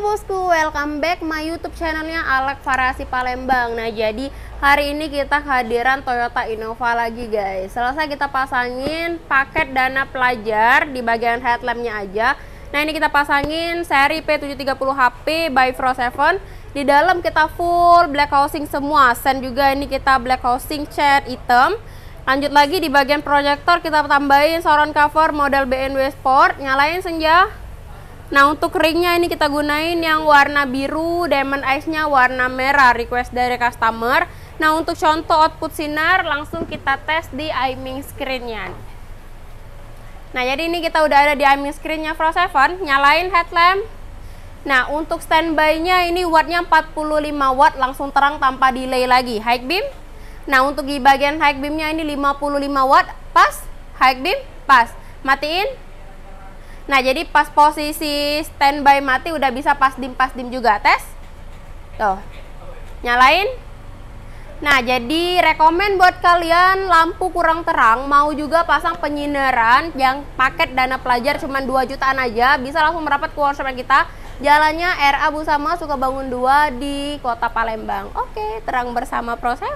bosku, welcome back my YouTube channelnya Alek Variasi Palembang. Nah, jadi hari ini kita kehadiran Toyota Innova lagi guys. Selesai kita pasangin paket dana pelajar di bagian headlampnya aja. Nah, ini kita pasangin seri P730HP by Pro7. Di dalam kita full black housing semua. Sen juga ini kita black housing cat hitam. Lanjut lagi di bagian proyektor kita tambahin surround cover model BMW Sport. Nyalain senja. Nah, untuk ringnya ini kita gunain yang warna biru, diamond eyes-nya warna merah, request dari customer. Nah, untuk contoh output sinar langsung kita tes di aiming screen-nya. Nah, jadi ini kita udah ada di aiming screen-nya Pro7, nyalain headlamp. Nah, untuk standby-nya ini wattnya 45 watt, langsung terang tanpa delay lagi. High beam. Nah, untuk di bagian high beam-nya ini 55 watt, pas. High beam, pas. Matiin. Nah, jadi pas posisi standby mati udah bisa pas dim juga. Tes. Tuh. Nyalain. Nah, jadi rekomen buat kalian lampu kurang terang, mau juga pasang penyinaran yang paket dana pelajar cuma 2 jutaan aja, bisa langsung merapat ke workshop kita. Jalannya RA Busama Sukabangun 2 di Kota Palembang. Oke, terang bersama Pro7.